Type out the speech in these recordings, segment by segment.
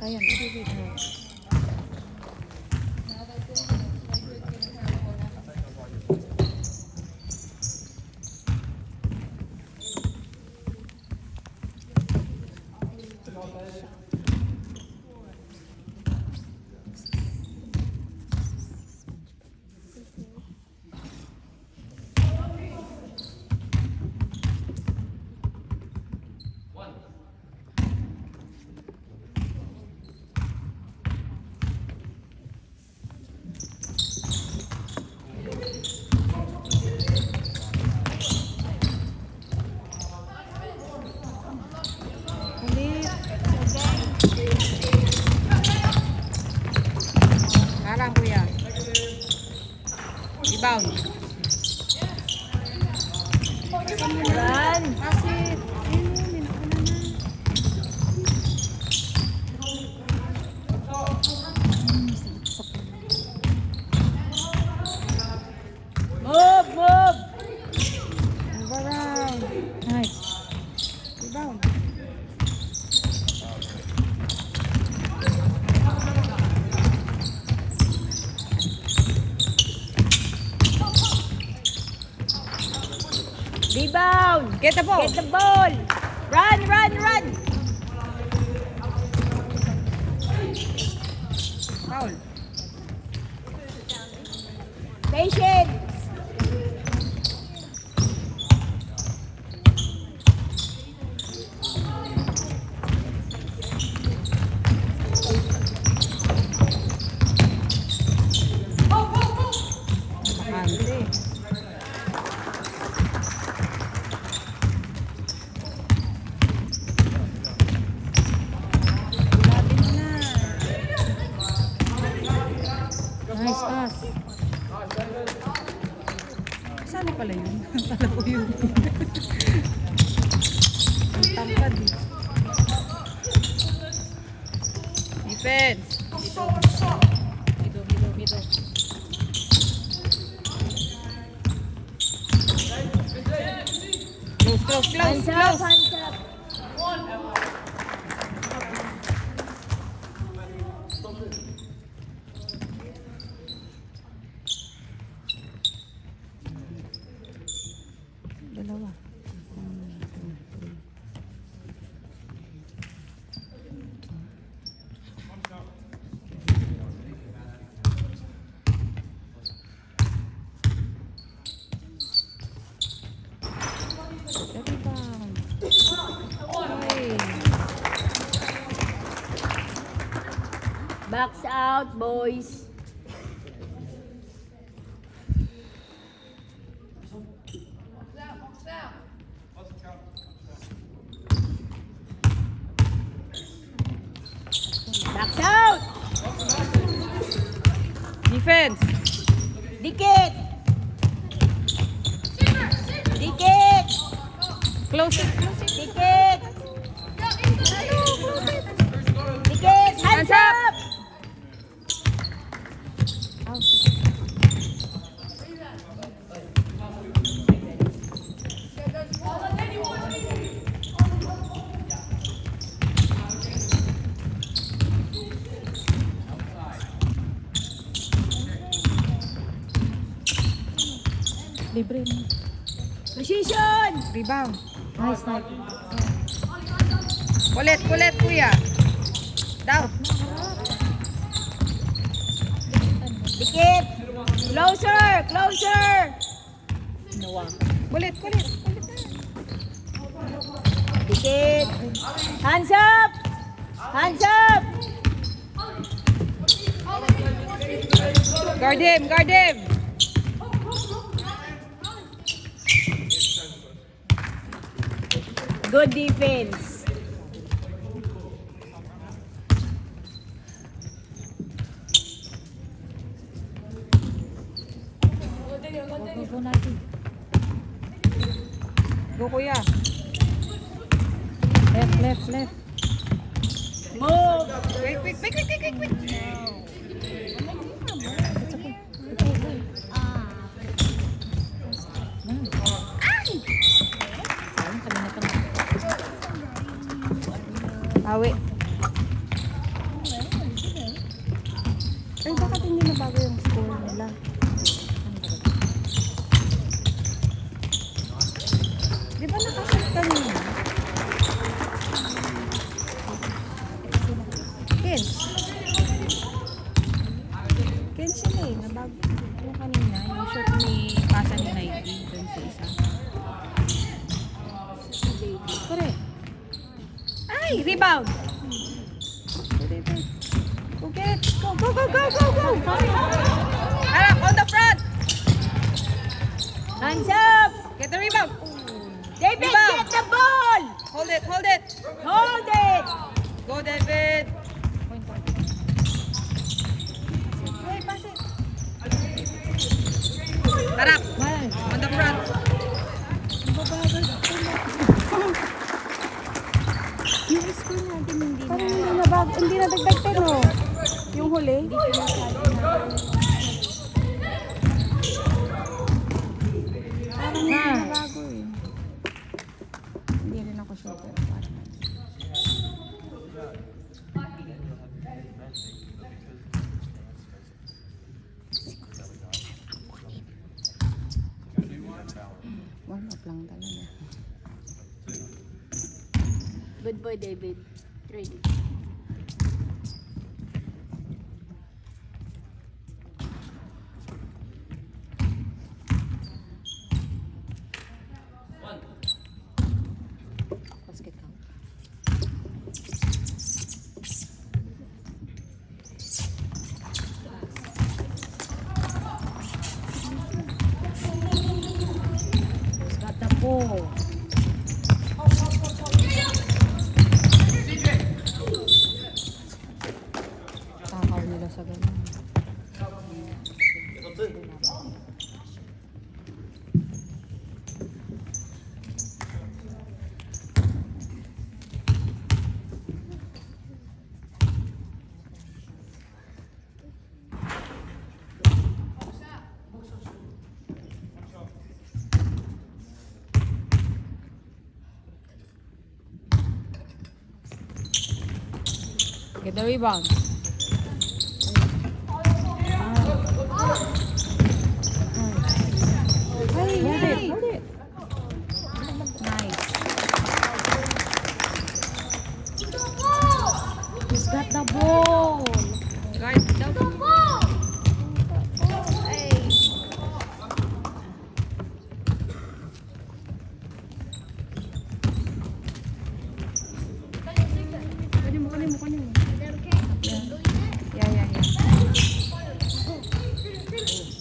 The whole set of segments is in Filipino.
Ayan, i-read mo. Karang kuya. Rebound. Run. Asit. Move, move. Move around. Nice. Rebound. Rebound. Get the ball. Get the ball. Run, run, run. Foul. Patience. Ante. Nice pass. Saan pala yun? Kala ko yun. Ang tangkad eh. Defense. Middle. Close. Hands up, hands up. Dalawa. Rebound. Okay. Backs out, boys. Backs out. Defense. Dikit. Dikit. Close it. Dikit. Dikit. Hands up. Out. Libre mo. Position. Rebound. Nice. Kulit, kuya. Down. Dikit. Closer. Kulit. Dikit. Hands up. Guard him. Good defense. Go natin. Go kuya. Left. Move. Quick. Awi. bago yung score nila. Di ba nakasat kanina? Kens. Kens sila eh. Nabago yung kanina. Yung shoot ni pasa ni Nike dun sa isa. Correct. Ay! Rebound! Go get! Go, go, go, go, go, go! Harap! On the front! Hands up! Get the rebound! David, Rebound. get the ball! Hold it, hold it! Hold it! Go, David! Hey, pass it! Harap! On the front! Yung score natin hindi na. Parang hindi na bago, hindi na dagdag 10, no? Yung huli? Hindi ko masyado na. Parang hindi na bago eh. Hindi rin ako sure pero parang. Warm up lang talaga. Good boy, David. Ready. Basket count. Who's got the ball? Takaw nila sa ganun. Get the rebound. Hey, hold it, hold it. Nice. Who's got the ball? Guard the ball. Hey. Kanin mo. Yeah.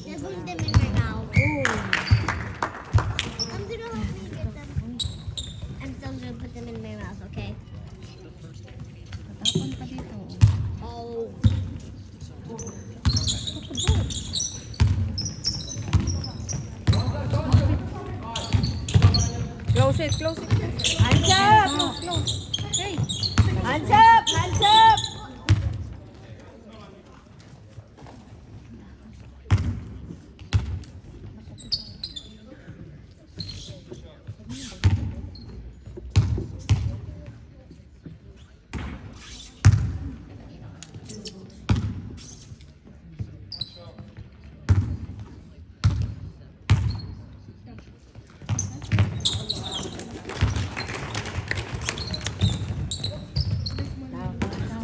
Just leave them in my mouth. I'm gonna help you get them. I'm still gonna put them in my mouth, okay? Tatapon pa dito. Oh. Close it. Hands up! Close. Hey. Hands up! Hands up!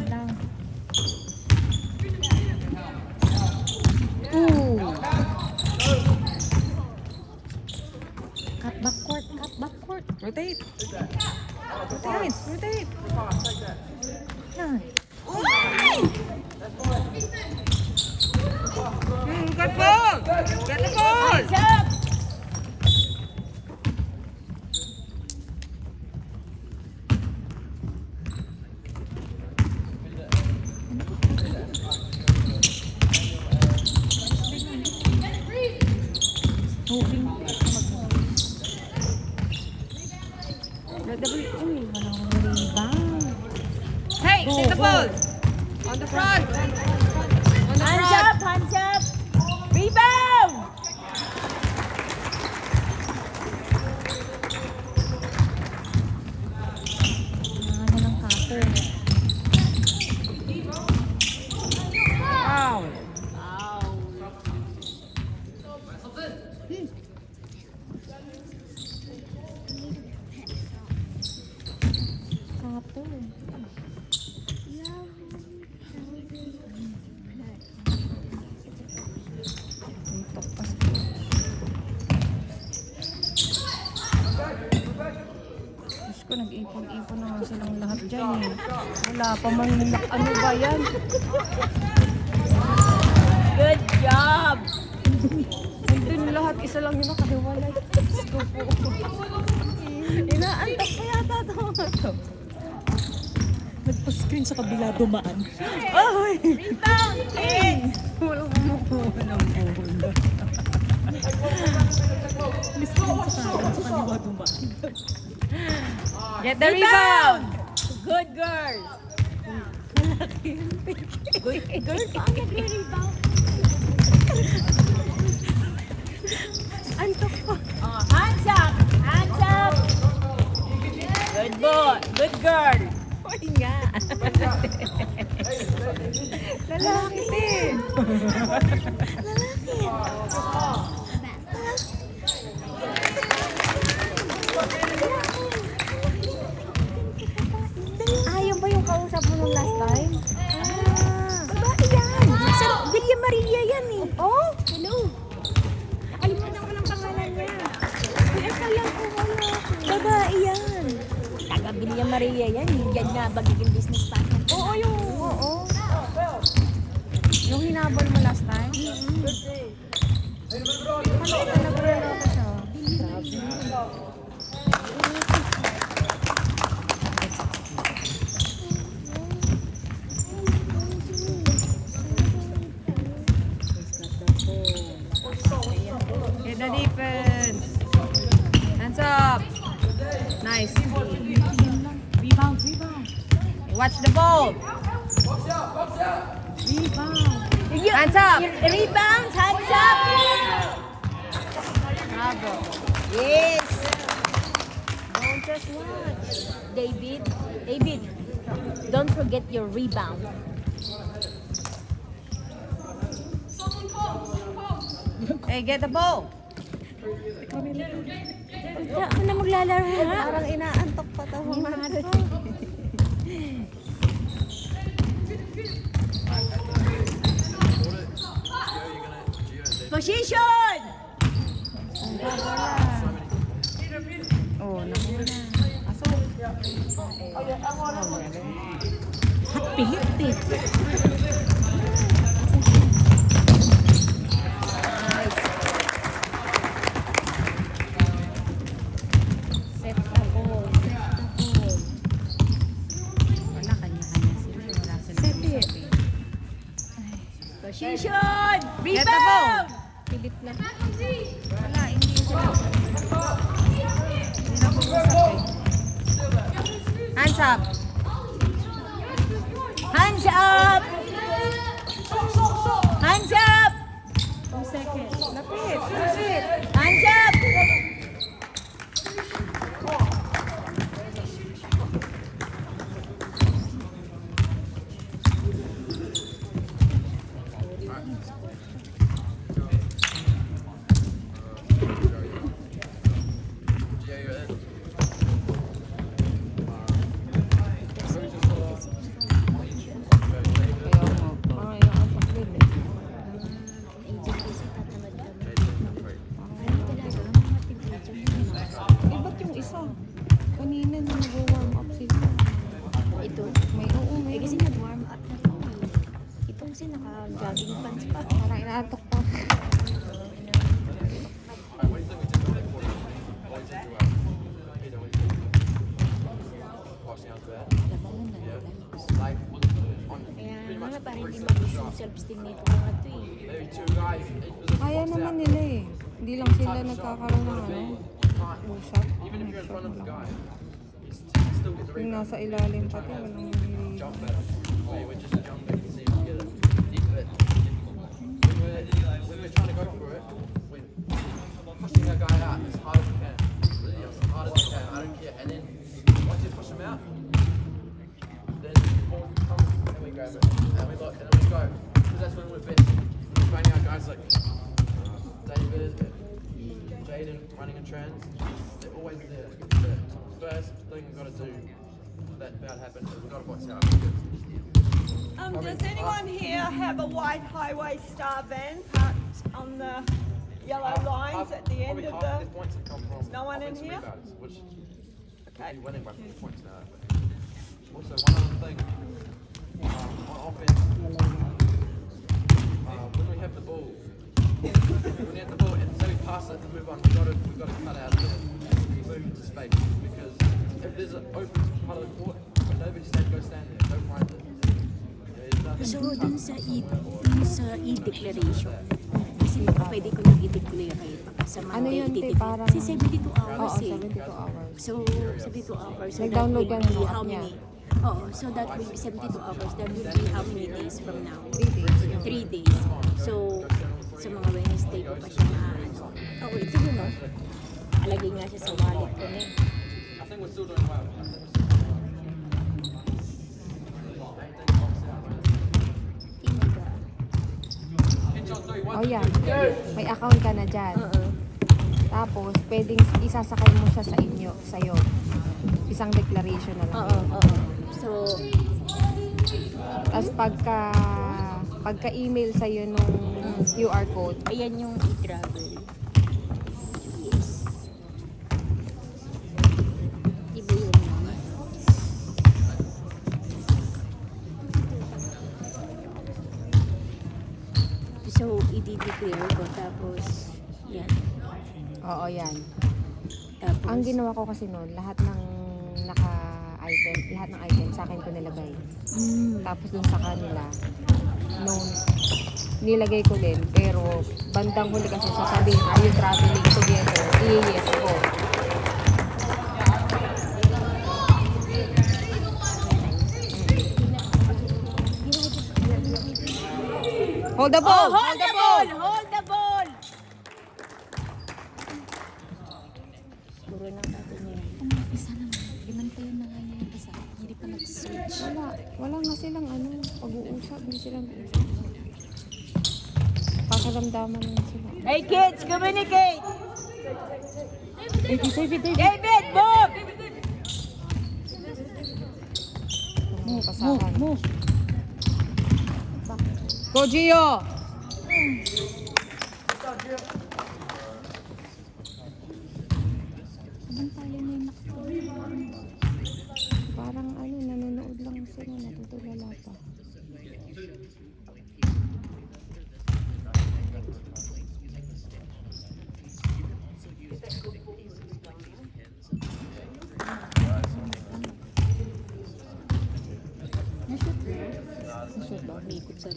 Down. Ooh. Cut backcourt. Rotate. Rotate. Nice. Good ball. Get the ball. Hands up! Moving. Uy, walang rebound. Hey, Go, take the go. ball. On the front. On the Hands front. up! Hands up! Rebound! Ano ng cutter. Wow. Wow. ito. Ang tapas. Diyos ko, nag-ipon-ipon na nga silang lahat dyan eh. Wala pa man ano ba yan? Good job! Nandun lahat, isa lang yun nakahiwalay. Diyos ko po. Inaantak pa yata ito. Nagpa-screen sa kabila dumaan. Ay! Rebound! Kids! Walang kumukuha ng bola. Miskin sa kanan, sa kaliwa dumaan. Get the rebound! Good girl! Good girl pa ang nagre-rebound. Antok pa. Oh, hands up! Hands up! Good boy! Good girl! Ay nga. Lalaki din. Yung ba yung kausap mo nung last time? Babae yan. Sa Villa Maria yan eh. Oh? Hello? Nakalimutan ko ng pangalan niya. Akala ko wala. Babae yan. Taga Villa Maria yan. Yan na magiging business partner. Oo, yung... Oo. Yung hinabol mo last time? Nag-reloko siya. Get the defense. Hands up. Nice. Rebound. Watch the ball. Hands up. Rebounds! Hands up! Bravo. Yes! Don't just watch. David, don't forget your rebound. Hey, get the ball. Kaya ako na maglalaro ha? Parang inaantok pa to mga Position! Oh, nakuha na. Aso. Happy. Set the ball. Wala, kanya-kanya sila. Wala sila. Set it. Position! Get the ball. Rebound! Pilit na. Wala, hindi sila. Hindi na pumusap eh. Hands up. Hands up! Hands up! 2 seconds. Lapit. Hands up! Kaya mo. Parang inaantok din eh. Eh, ba't yung isa? Kanina na nag-warm up sila. Ito. May oo, may Kasi nag-warm up na to eh. Ito kasi naka-jogging pants pa. parang inaantok pa. Kaya nga para hindi mag-boost yung self-esteem nito mga to eh. Kaya naman nila eh. Hindi lang sila nagkakaroon ng ano, usap. Yung nasa ilalim pati, walang nililigo. Pushing that guy out as hard as we can. Really, as hard as we can. I don't care. And then once you push him out, then the ball comes and we grab it. And we look and then we go. Because that's when we're best. We're training our guys like David, Jaden running a trans. They're always there. The first thing we've got to do that bad happened, we've got to box out. Does anyone here have a white highway star van parked on the yellow lines at the end of Their the... points have come from No one in offensive here? rebounders, which Okay. be winning by 4 points now. But also, one other thing, on offense, when we have the ball, and say we pass it and move on, we've got to cut out the move into space, because if there's an open part of the court, nobody go stand there, go find it. There's nothing. So, dun sa e-declaration, kasi pwede ko nang i-declare sa mga Ano yun, te? tititig. Parang- Kasi 72 hours Oo, eh. 72 hours. So, 72 hours. So, Nag-download that yan will be ng how app niya. many? Oo, so that will be 72 hours. That will be how many days from now? 3 days. 3 days. So, sa mga Wednesday ko pa siya na ano. Oo, ito yun o. Alagay nga siya sa wallet ko na eh. I think we're still doing well. Oh, yan. May account ka na dyan. Tapos, pwedeng isasakay mo siya sa inyo, sa'yo. Isang declaration na lang. Oo, oo. So, Tapos pagka-email sa'yo nung QR code, ayan yung e-travel. Yes. Iba yun naman. So, i-declare ko tapos, yan. oo, yan. Tapos, Ang ginawa ko kasi noon, lahat ng item sa akin ko nilagay. Tapos dun sa kanila, noon, nilagay ko din. Pero bandang huli kasi sasabihin, are you traveling together? Yes ko. Hold the ball! oh, hold the ball! Hold the ball! Puro ng natin yan. Isa naman. Limantayan na nga niya yung isa. Hindi pa nag-search. Wala nga silang pag-uusap. Hindi silang pakiramdaman lang sila. Hey kids, communicate! David! David, move! Pasahan. Go, Gio! Limantayan na yung nakatulong. Parang nanonood lang sila, natutulala pa. Masot ba? May ikot sa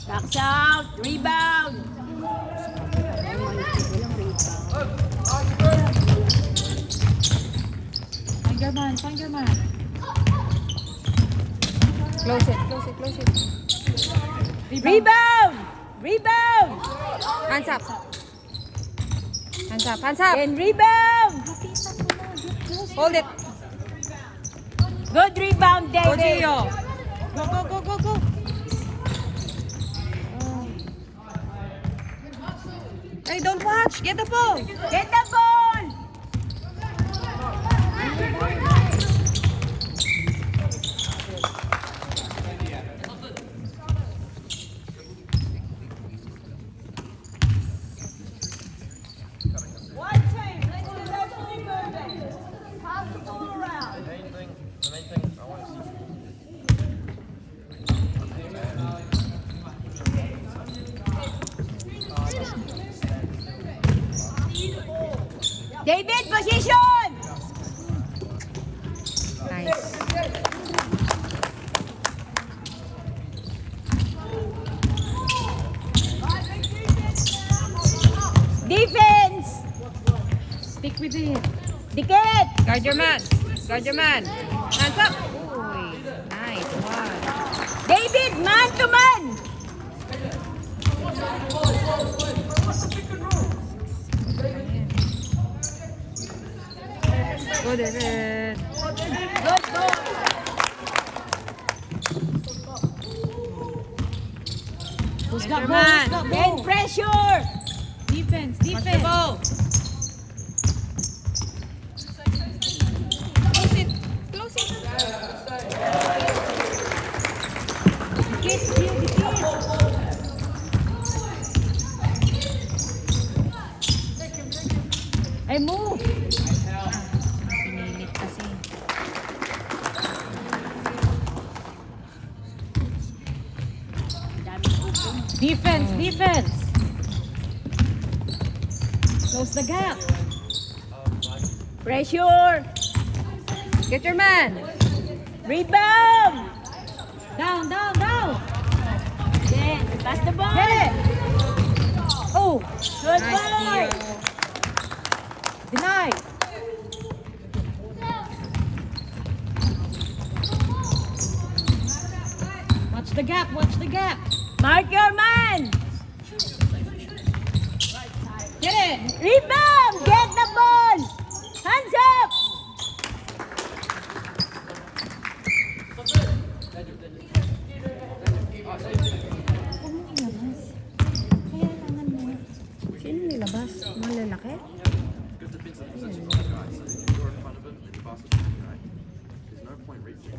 Backs out! Rebound! Walang rebound. Find your man. Close it. Rebound! Rebound! Hands up. And rebound! Hold it. Good rebound, Go, David! Gio. Go. Hey, don't watch. Get the ball. Get the ball! One team, let's get those three moving. Pass the ball around. The main thing I want to see. David, position! Nice. Defense! Stick with it. Dikit! Guard your man. Hands up. Uy, nice one. David, man to man! Go, David. Good goal! Who's got ball? Who's got ball? Then pressure. Defense, defense. Close it. Close it. Dikit, dikit. Ay, move. Pinilit kasi. Defense, defense. Close the gap. Pressure. Get your man. Rebound. Down, down, down. Then pass the ball. Get it. Oh, Good Nice boy. steal. deny. Watch the gap, watch the gap. Mark your man. Get it. Rebound. Get the ball. Hands up. Sino nilabas? Malalaki? Good defensive position on the guy. So if you're in front of him and you pass it to him, right? There's no point reaching.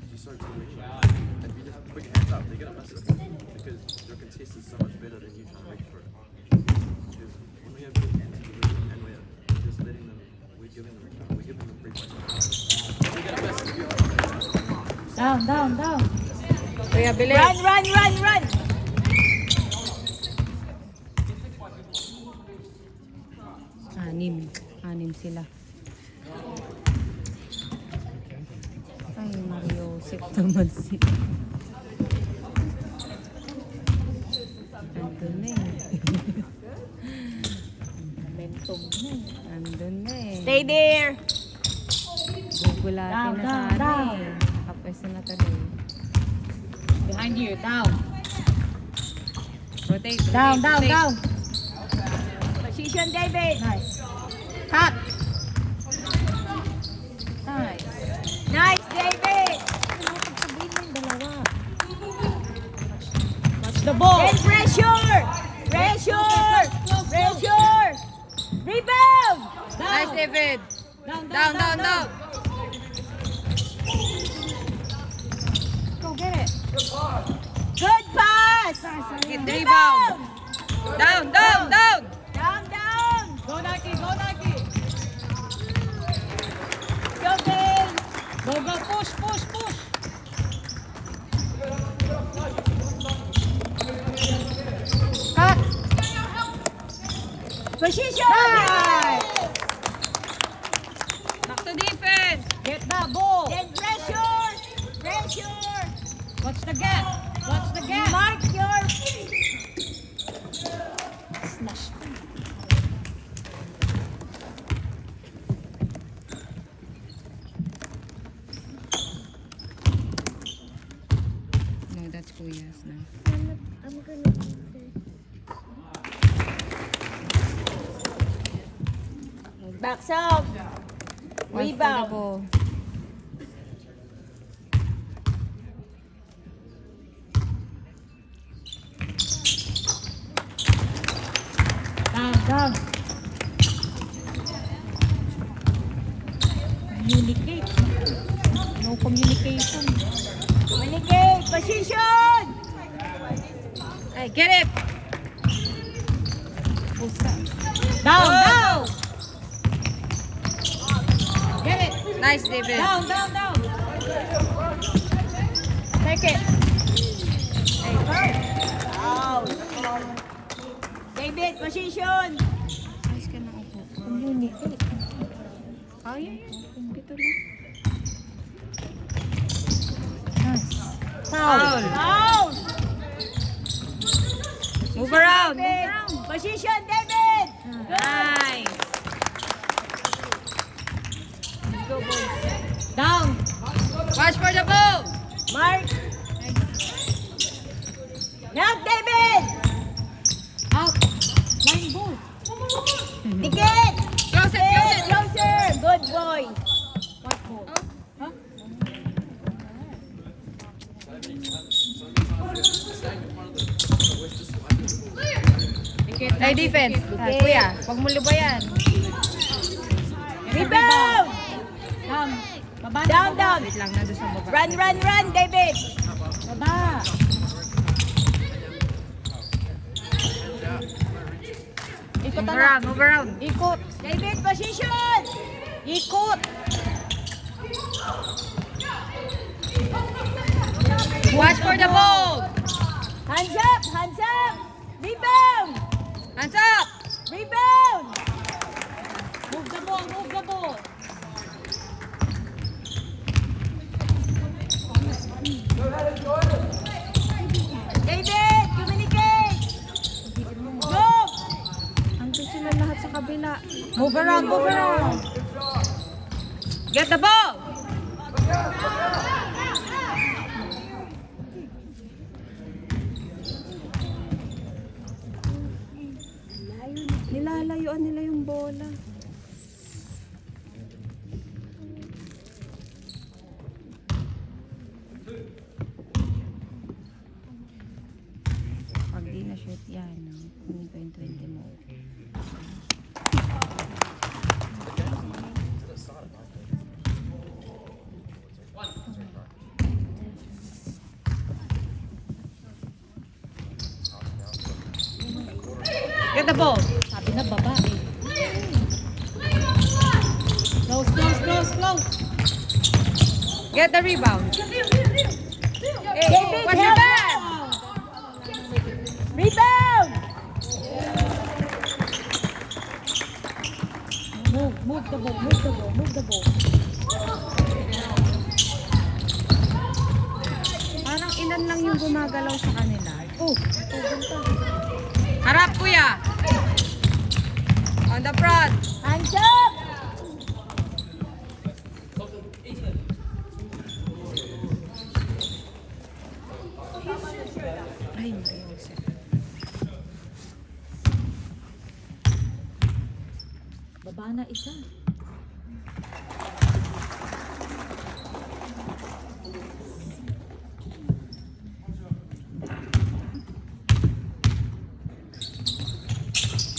You're so tall. And if you just put your hands up, they're gonna miss it. Because your contest is so much better than you trying to reach for it. Because when we have good hands in the position and we're just letting them, we're giving them the free point. We're gonna miss if you're Down, down, down. Kuya, bilis. Run, run, run, run. Anim sila. Ay, Mario, sip naman sila. Andun na eh. Momentum na. Andun na eh. Stay there. Gugulatin Down, na down, sana down. eh. Nakapwesto na tuloy. Behind you, down. Rotate, Down, rotate, down, rotate. down. Position, David. Nice. Cut! Nice. Nice, David. Sabihin mo yung dalawa. Watch the ball. Then pressure. Pressure. Pressure. Rebound. Nice, David! Down, Down, down, down! Go get it. Good pass. Get the rebound! Down, down, down! Down, down. Go Nike, go Nike. Okay. Go, go, push, push, push. Cut! Position. Nice. Back to defense! Get that ball. Then pressure. Pressure. Watch the gap. Watch the gap. Mark your. Smash. No, that's Kuya's na. I'm gonna eat this. Backs out. Rebound. Rebound. Down, down. Communicate. No communication. Communicate. Position. Hey, get it! Down, Oh. down. Get it. Nice, David! Down, down, down. Take it. Out. David, position. Ayos ka na upo. Communicate. Kaya yan. Dito lang. Nice. Foul. Out. Move around! David. Position, David. Nice! Down. Watch for the ball! Mark. Now, David. Out. Line ball. Ticket. Close it, close it! Closer. Good boy. What ball? Huh? staying in front of the Play defense. Kuya, huwag mo lubayan. Rebound! Down. Baba na, Down, baba. down. Wait lang, nandun sa baba. Run, David! Baba. Ikot Move na. around, move around. Ikot. David, position! Ikot. Watch for the ball. Hands up! Rebound! Hands up. Rebound! Move the ball, move the ball. David, communicate! Move! Andun sila lahat sa kabila. Move around, move around. Get the ball. Nilalayuan nila yung bola. Pag di na-shoot yan, kung 2020 mo. Get the ball. Sabi na baba eh. Close, close, close, close. Get the rebound. Hey, David, watch your help back. Rebound! Move the ball, move the ball, move the ball. Parang ilan lang yung gumagalaw sa kanila. Oh, harap kuya. On the front. Hands up! Ay, hindi. Baba na isa.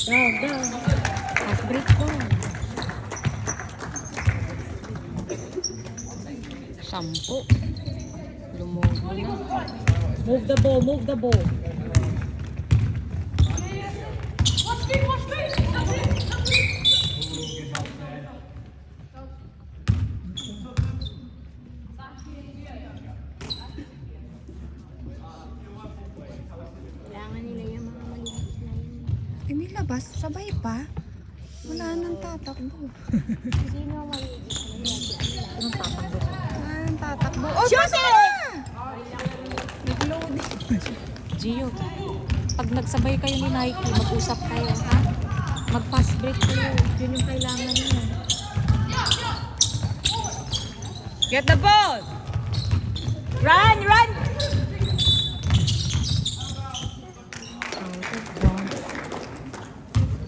Down. Fast break po. 10. Lumogo na. Move the ball, move the ball. Kailangan nila yung mga maliit na yun. Eh, nilabas, sabay pa. Wala nang tatakbo. Sino ang maliit na yun? Anong tatakbo? Wala nang tatakbo. Oh, Shoot pasa it! na! Nag-load. Gio, pag nagsabay kayo ni Nike, mag-usap kayo, ha? Mag-fast break kayo. Yun yung kailangan niyo. Get the ball! Run!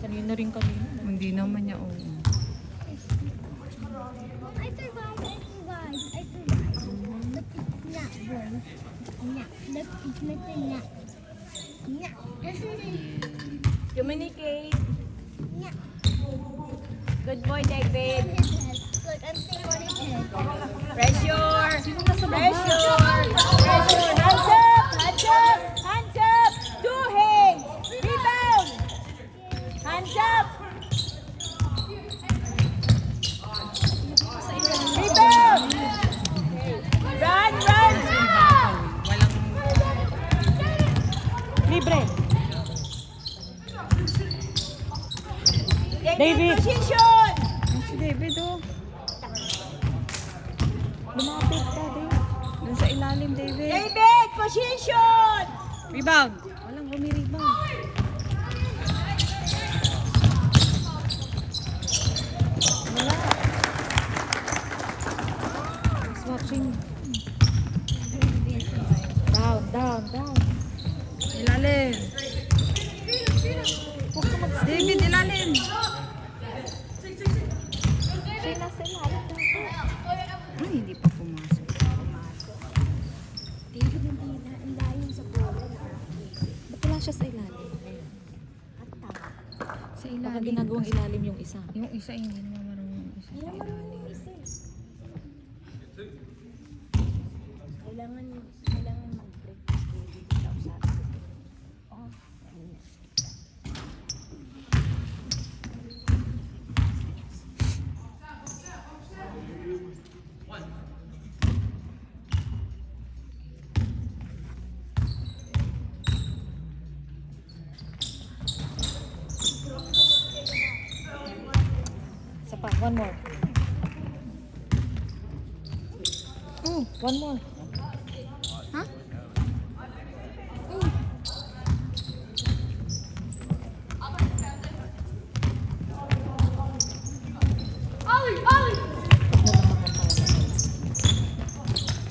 Kanina rin kanina. Hindi naman niya, oo. I survived. But it's not good. Look, it's not. Communicate. Yeah. Good boy, David. Look, I'm staying on his head. Pressure. Hands up. Two hands. Rebound. Hands up. Rebound. Run. Libre. David. Position. Si David, oh. Lumapit ka, David. Doon sa ilalim, David. David, position. Rebound. Walang rumi-rebound. Wala. He's watching. Down. Ilalim. David, ilalim. Ay, hindi pa pumasok. David, hindi na. Ang layo sa bola. Ba't wala siya sa ilalim? At tama. ilalim. Baka ginagawang ilalim yung isa. Yung isa, hindi naman marunong yung isa. Hindi marunong yung isa. Kailangan mag-practice dito sa usapan. Isa pa, one more. One more.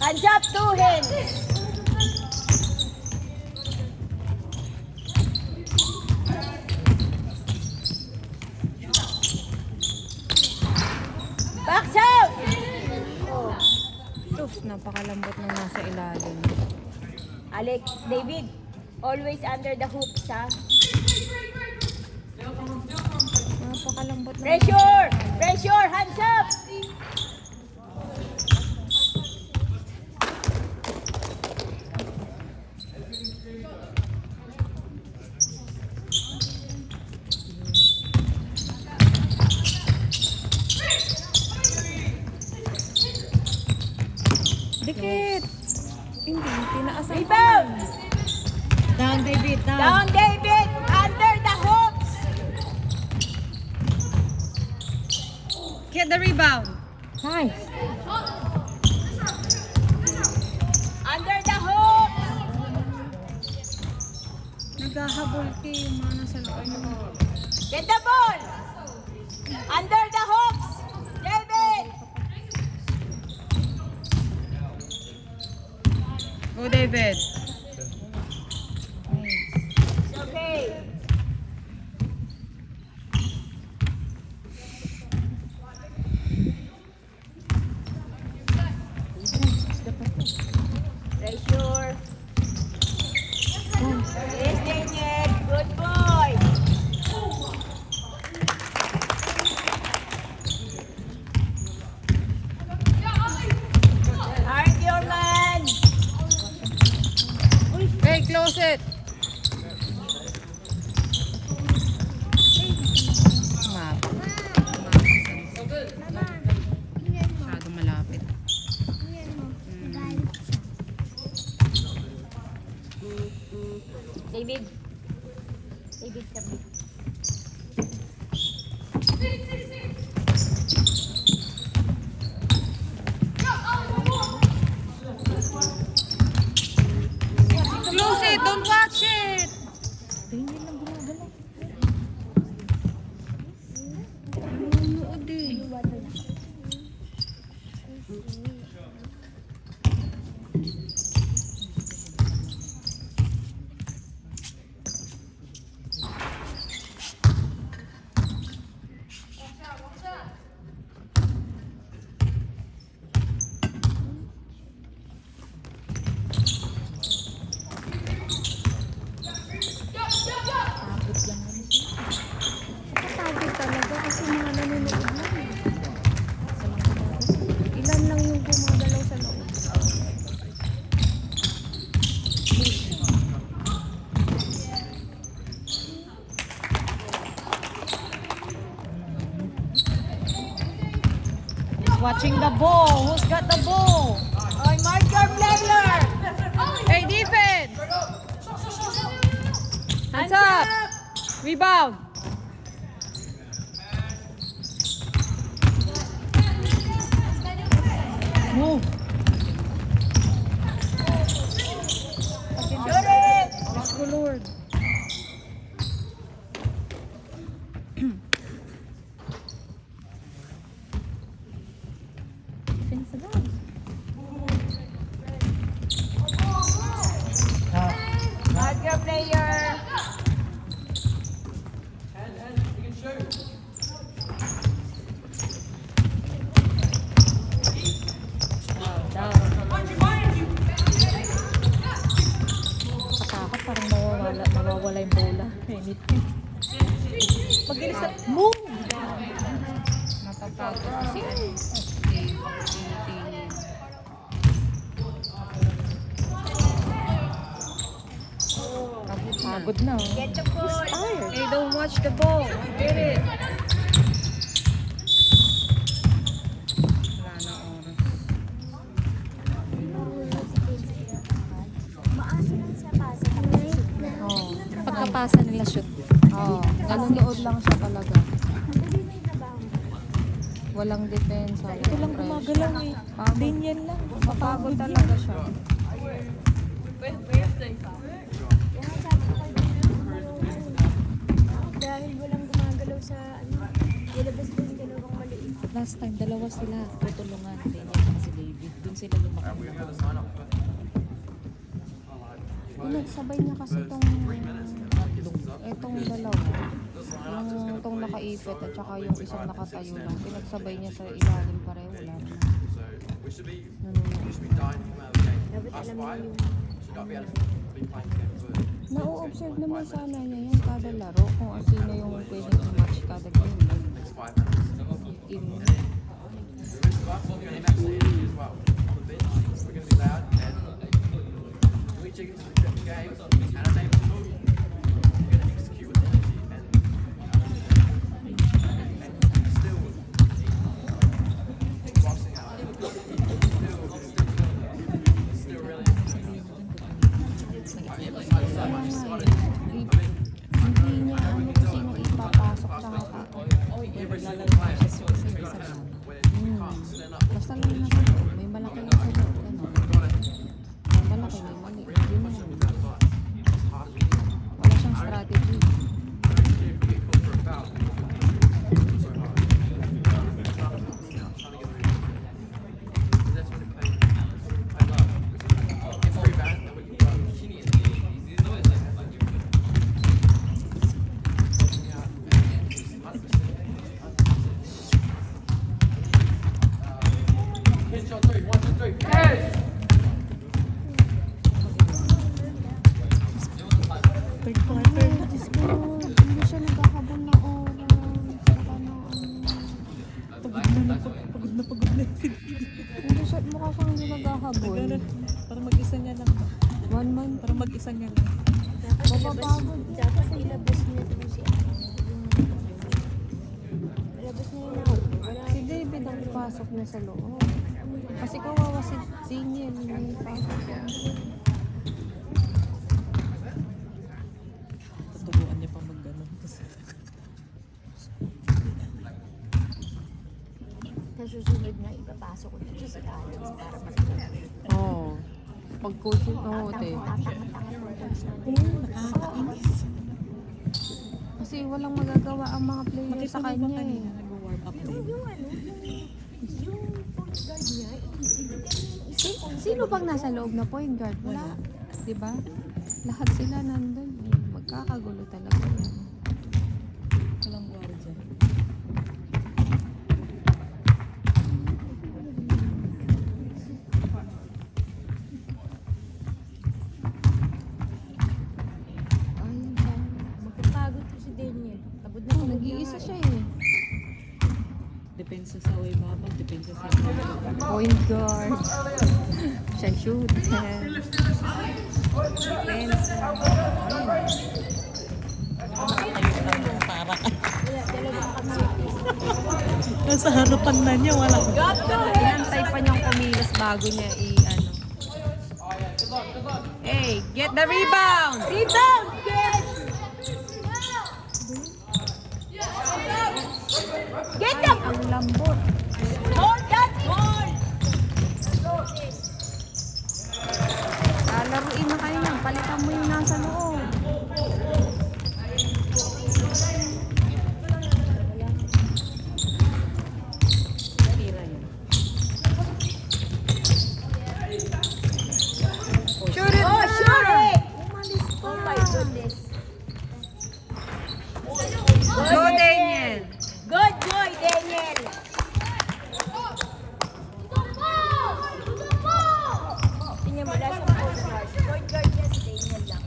Hands up, two hands. Box out! Sus, napakalambot na nasa ilalim. Alex, David, always under the hoops, ha? Napakalambot na. Pressure! Pressure! Hands up! Dikit! Hindi, tinaas ang Rebound! Down, David, down. Down, David! Under the hoops! Get the rebound! Nice. Under the hoops! Naghahabol kayo yung mga nasa loob. Get the ball! Under the hoops! David! Go, David! It's okay. Pressure. Yes, Daniel. Good boy. Mark your man. Hey, close it! Map. Masyado malapit. David. David, sabi. Close it! Don't watch it! Nanonood eh. Nakakapagod talaga kasi mga nanonood lang eh. Ilan lang yung gumagalaw sa loob. Watching the ball. Who's got the ball? Oh, mark your player. Hey, defense! Hands up! Rebound! Move. Shoot it. Let's go, Lord. Defense agad. Mark your player. And you can shoot. Katakot, parang mawawala yung bola. Anything. Magilis na. Move! Napapagod kasi ano. Tinitingin. Pagod na. Oh. Get the ball. Hey, don't watch the ball. Get it. Wala na oras. Maasa lang sa pasa. Oh, pagkapasa nila shoot. Oh, nanonood lang siya talaga. Walang depensa. Ito lang gumagalaw eh. Daniel lang. Mapagod talaga siya. Dahil walang gumagalaw sa ano, nilabas ko yung dalawang maliit. Last time, dalawa sila. Tutulungan. Daniel at si David. Doon sila lumaki. Nagsabay niya kasi itong dalawa. Yung itong nakaipit at saka yung isang nakatayo lang. Pinagsabay niya sa ilalim pareho. Wala na. We should be Nanonood. dying to come out of the game. Dapat Us alam mo five yung should not be able to be playing the game for Na-observe naman sana niya yan kada laro kung sino yung pwedeng i-match kada game. the next 5 minutes. Team. The rest of us, we're going to match the energy as well. On the bench, we're going to be loud and we check into the game and our name is we're going to execute with energy and still boxing out. Still really Hindi niya ano kasi nung ipapasok sa kaka. Basta lang nasa loob. May malaki lang sa loob. May malaki, may mali. Yun na lang. Wala siyang strategy. Third quarter. Diyos ko, hindi siya nagkakabon ng oras. Saka na Pagod na. Hindi siya, mukha siyang hindi nagkakabon. Ganun. Parang mag-isa niya lang. 1 month. Parang mag-isa niya lang. Mapapagod. dapat ilabas niya ito si ilabas niya yun ako. Wala. Si David ang ipasok niya sa loob. Kasi kawawa si Daniel. Hindi ipasok siya. Tuturuan niya pa mag-ganon. Sa susunod na ipapasok ko dito sa Alex para mas Oo. Pag coaching, oo, te. tatanga-tanga mo coach natin. Nakakainis. Kasi walang magagawa ang mga player sa kanya eh. Nag-warm up din. Yung ano, yung point guard niya, Sino pang nasa loob na point guard? Wala. Diba? Lahat sila nandun. Magkakagulo talaga. Walang war dyan. Ayun siya. magpapagod ko si Daniel. Pagod na Oh, pagod na nag-iisa nga siya eh. Depensa sa way babag, depensa sa Point guard. Siya shooter. Defense. para Wala, dalawa kami. nasa harapan na niya, wala. Inantay pa niyang kumilos bago niya i-ano. Hey, get the rebound! Rebound! Yes! Get them! Ang lambot. Hold that ball! Laruin na kayo yan. Palitan mo yung nasa loob. Shoot it! Oh, shoot it! Umalis pa. Oh my goodness. Go, Daniel! Good boy, Daniel! Tingnan mo, nasa point guard. Point guard niya si Daniel lang.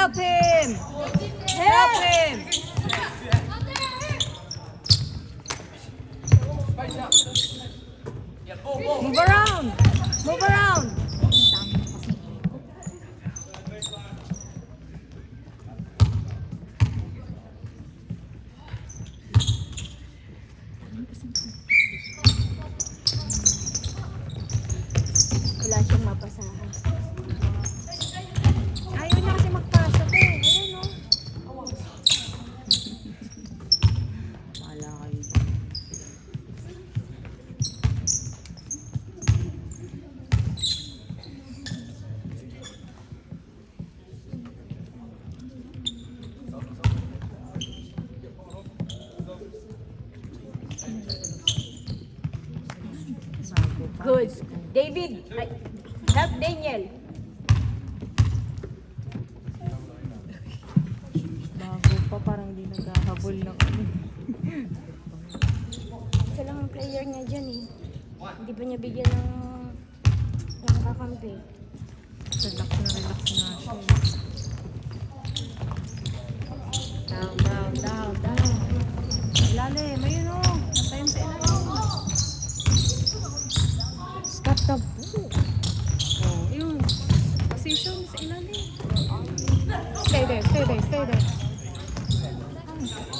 Help him! Help him! Move around! Move around! Wala siyang mapasahan. Ayaw niya kasi magpasok eh. Ayan o. Bahala kayo. Good. David, help Daniel. Bago pa, parang hindi naghahabol ng ano. Isa lang ang player niya dyan eh. Hindi pa niya bigyan ng kakampi. Relax na siya. Down, down, down, down. Ilalim, ayun o. Tayo sa ilalim. Stop the ball. Oh, yun. Position sa ilalim. Stay there.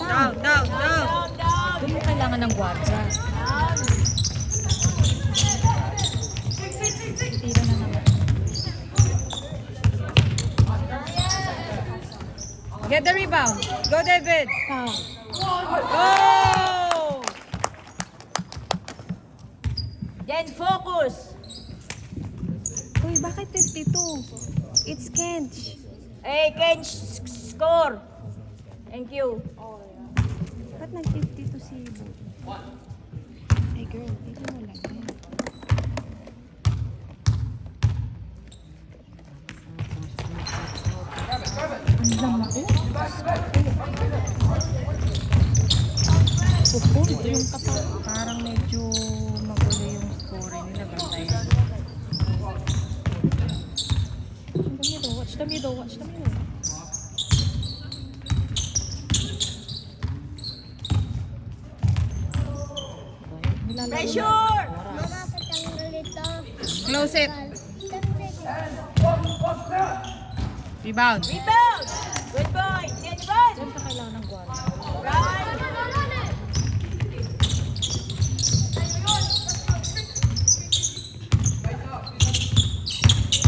Down, down, down. Doon mo kailangan ng gwardiya. Tira na naman. Get the rebound. Go, David. Foul. Go! Then focus. Uy, bakit 52? It's Kench. Hey, Ken, score. Thank you. Ba't nag-52 si Ibo? Hey girl, dito mo lang yan. Ang laki. Pupul, yung kapag parang medyo magulo yung scoring nila. Bantayan. Watch the middle. Pressure! Malapit ang rito. Close it. Rebound. Rebound! Good boy. Get the ball. Doon ka kailangan ng gwardiya. Right.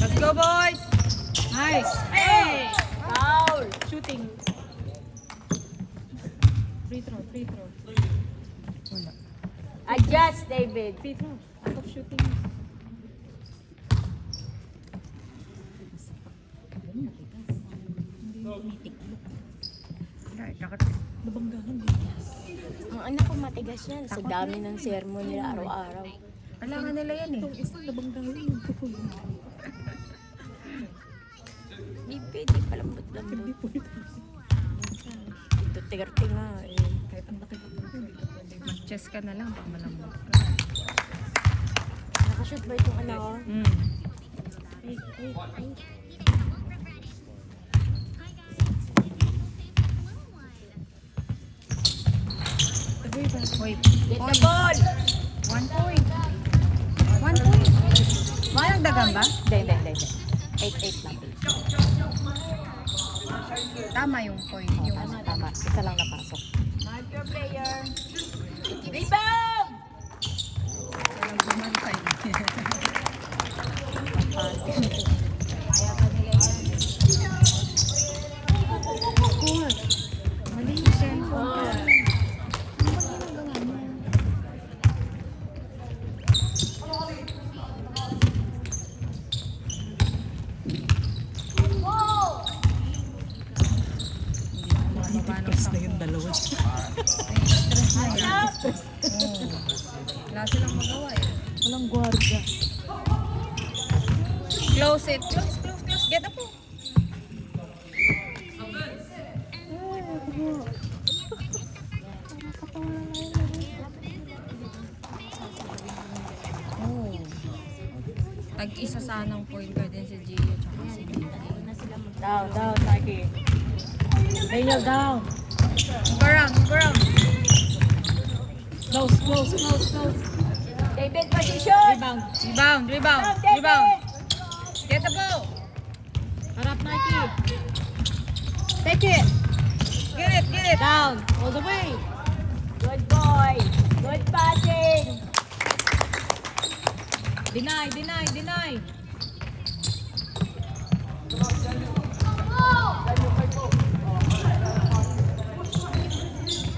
Let's go, boys. Nice. Hey! Foul. Shooting. Free throw. Wala. Adjust, David. Free throw. Out of shooting. Ang anak ko matigas yan. Sa dami ng sermon nila araw-araw. Kailangan nila yan eh. Di pwede palambot-lambot. Ito tigarte nga eh. Kahit ang laki mag-chess ka na lang pag malambot ka. Nakashoot ba itong anak ko? Wait. Get the ball. 1 point. Walang dagan ba? Hindi. 8-8 lang. Tama yung point. Yung Tama. Isa lang napasok. Mark your player. Rebound! walang bumantay. Mali yung cellphone. Press na yung dalawa. Stress na yan. Wala silang magawa eh. Walang gwardiya. Close it. Close. Get up. Oh. Tag-isa sanang point guard din si Gio tsaka si Gio. Down. Nike. Daniel down. Go around, go around. Close, close, close, close. David, position. Rebound. Rebound, rebound, David. rebound. Get the ball. Harap Nike. Take it. Get it. Down. All the way. Good boy. Good passing. Deny, deny, deny.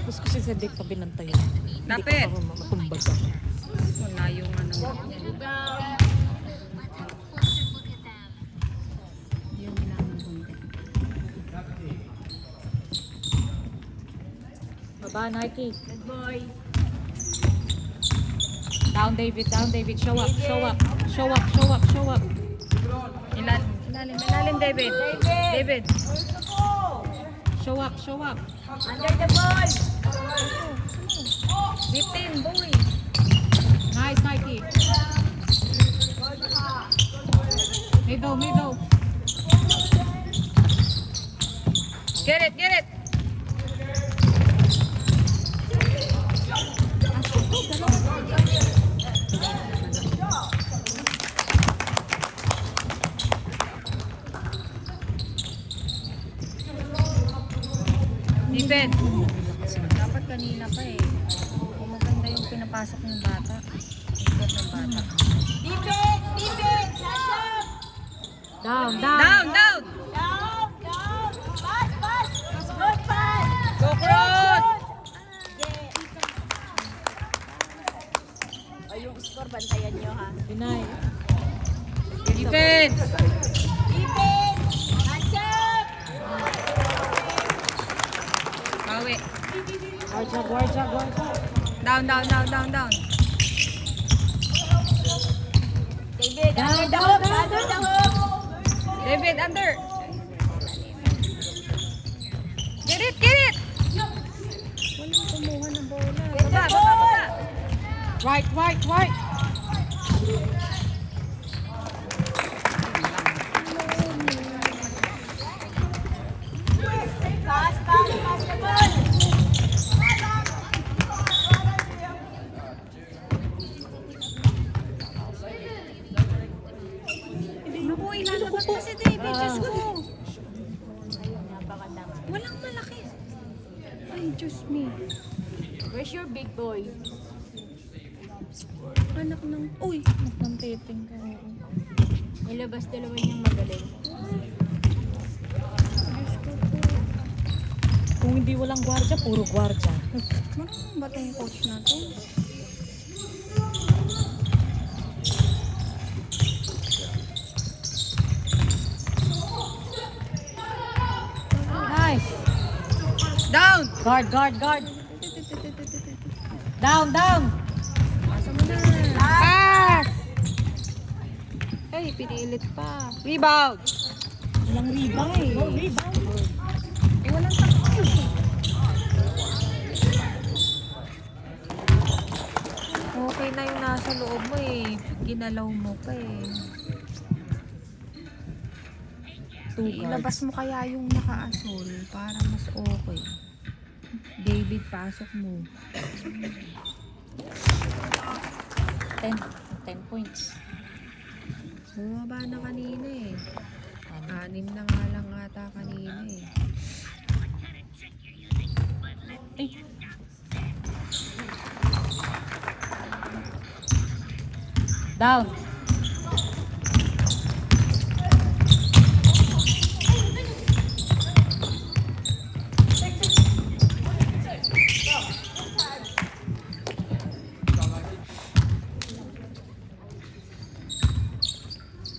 Gusto ko si Cedric pa binantayan. Lapit. Hindi ko pa matumbag ako. Wala yung ano. Yun lang. Baba, Nike. Good boy. Down, David. Down, David. Show up, show up. Show up, show up, show up. Ilalim, David. David. Where's the ball? Show up, show up. Under the ball. Deep team, boy. Nice, Nike. Middle, middle. Get it. Defense. Dapat kanina pa eh. Kung maganda yung pinapasok ng bata. Ikot ng bata. Defense. Hands up. Down, down. Down. Down. Pass. Good pass. Go cross. O yung score, bantayan nyo ha. Deny. Defense. Defense. Hands up. Bawi. Guardia, guardia, guardia. Down. David, under the hook. David, under. Get it. Walang kumuha ng bola. Baba. Right. Pass the ball. Naku, ilalabas pa si David. Diyos ko. Walang malaki. Ay, Diyos me. Where's your big boy? Anak ng... Uy! Anak ng taping ka. Nilabas dalawa niyang magaling. Kung hindi walang guardia, puro guardia. Marunong ba tong coach na to? Nice. Down. Guard. Down. Pasa mo na. Pass. Ay, pinilit pa. Rebound. Walang rebound. Eh, walang takbo. Okay na yung nasa loob mo eh. Ginalaw mo pa eh. Ilabas mo kaya yung naka-asol para mas okay. David, pasok mo. 10 points. Bumaba na kanina eh. 6 na nga lang ata kanina eh. Ay. Down.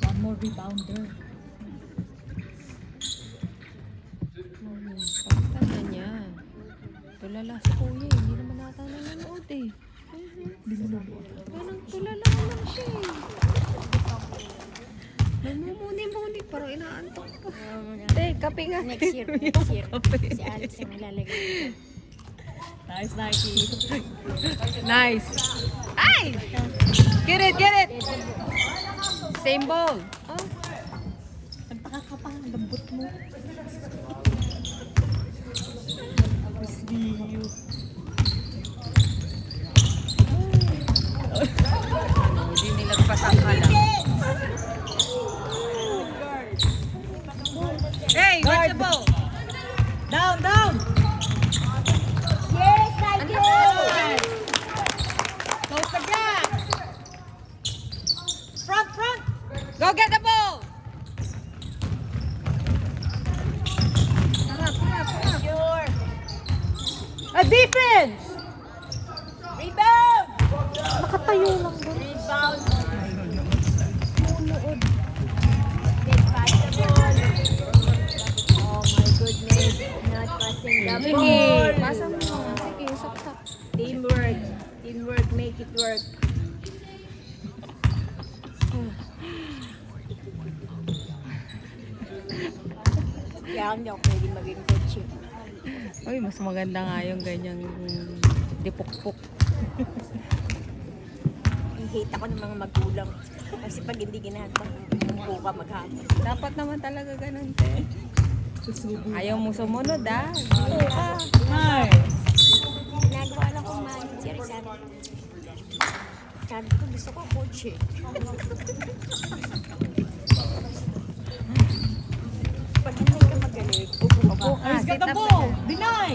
One more rebounder. Pakita na niya. Tulala si kuya eh. Hindi naman ata nanonood eh. Parang tulala ko lang siya eh. Namumuni-muni. Parang inaantok pa. Kape nga. Next year. Si Alex ang ilalagay. Nice, Nike. Nice. Ay! Get it. Same ball. Nagpaka ka pa. Ang lambot mo. mo. Hindi nilagpas ang kalang. Hey, what's the ball? Down, down. Yes, I did! Close the gap. Front, front. Go get the ball! Harap, harap, harap. Sure. A defense. Rebound. Nakatayo lang doon. Rebound. Munood. Get past the ball. Oh my goodness. Not passing the Sige, ball. pasa mo. Sige, saksak. Teamwork. Teamwork, make it work. Kaya hindi ako pwede maging coach. Uy, mas maganda nga yung ganyang dipukpuk. I-hate ako ng mga magulang. Kasi pag hindi ginagawa, umupo ka maghapon. Dapat naman talaga ganun, te. Ayaw mo sumunod, ah. Ginagawa lang kong manager. Sabi ko, gusto ko coach eh. Pag hindi ka magaling, upo ka ba? Ah, set up na. Deny!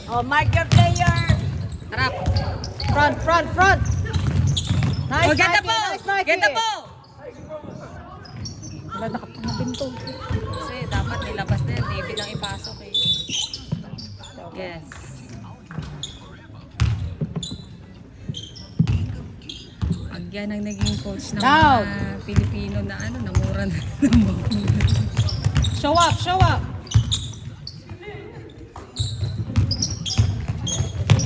Oh, mark your player! Harap. Front, front, front! Nice, Oh, get the Nike, ball! nice, Nike. Get the ball! Wala nakapinto. Kasi dapat nilabas na yan. David ang ipasok eh. Yes. Pag yan ang naging coach ng Now. mga Pilipino na ano, namura na. Show up, show up!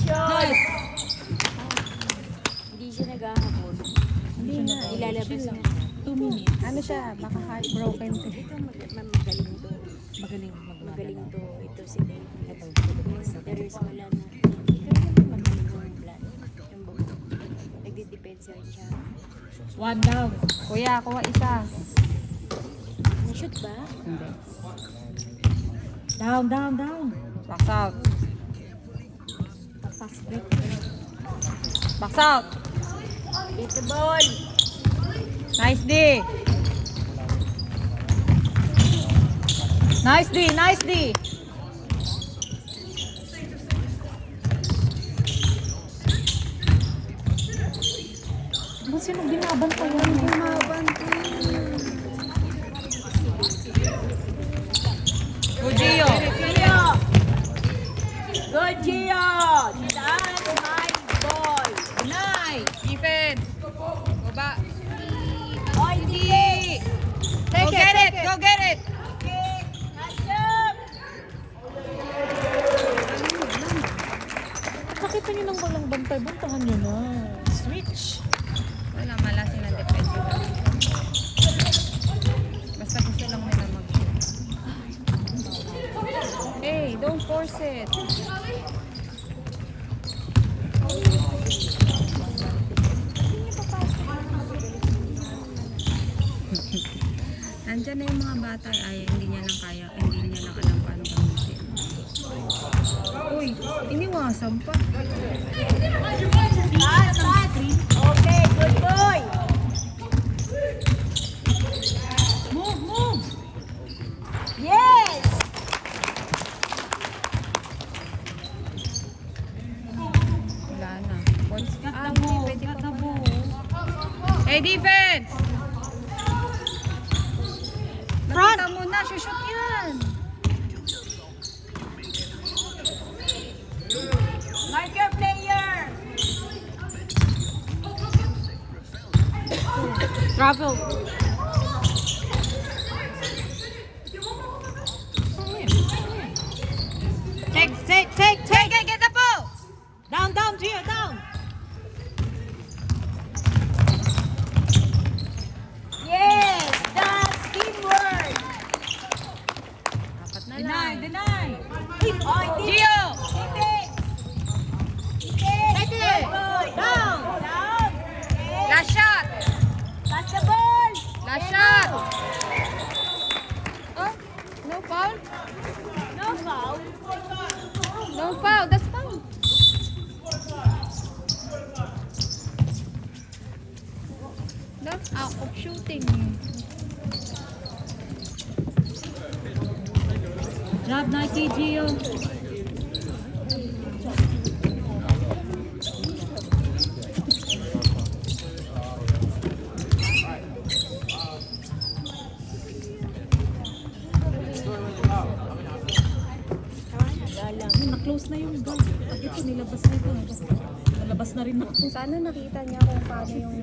Nice! Hindi siya naghahabol. Hindi na. Ilalabas na. 2 minutes. Ano siya? Baka heartbroken to. Ito magaling to. Magaling Magaling to. Ito si Dave. Pero is wala na. Ikaw naman magaling yung plan. Yung buko. Nagdidepensa rin siya. One down. Kuya, kuha isa. Na-shoot ba? Hindi. Down, down, down. Box out. Fast break. Box out. Get the ball. Nice D. Nice D, nice D. Ba't sino binabantayan mo? Go Gio. Gio. Good Gio. That's my boy. Nice. Defense. Go back. Oy, D. Take Go get it. Go get it. Okay. Catch up. Nakita niyo nang walang bantay. Bantahan niyo na. Switch. Wala, malasin ang defense. Basta gusto lang nila mag-shoot. Hey, don't force it. Nandyan na yung mga bata. Ay, hindi niya lang kaya. Hindi niya lang alam paano gamitin. Uy, iniwasan pa. Pass, pass. Okay, good boy. Move, move. Yes. Wala na. Hindi pwede pa pala. Hey, defense! Front. Nakita mo na, shoot yan. Mark your player. Travel. Take. Get the ball! Down, down, Gio, down. Yes, that's teamwork. Dapat na Deny, lang. deny. Oy, Gio! Take it. Down. Down. Okay. Last shot! Pass the ball. Last shot! Oh, no foul? No foul. No foul, that's foul. That's out of shooting. Job, Nike, Gio. Na-close na yung bag. Ito, nilabas na ito. Nalabas na rin ako. Sana nakita niya kung paano yung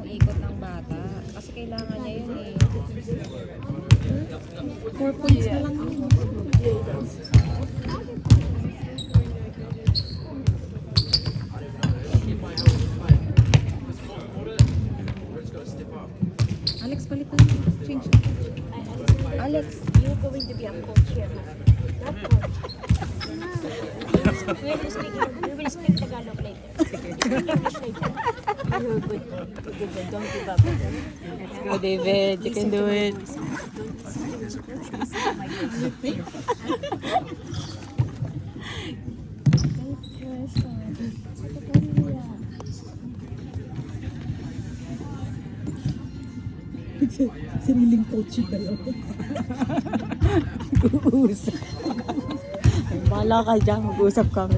ikot ng bata. Kasi kailangan niya yun eh. 4 points na lang yun. Alex, palitan mo. Change. Alex, You're going to be a coach here. Not coach. We will speak Tagalog later. English later. You're good. Good. Don't give up. let's go David. You can do it. Sariling coach yung dalawa. Uusap. Bahala ka dyan, mag-usap kami.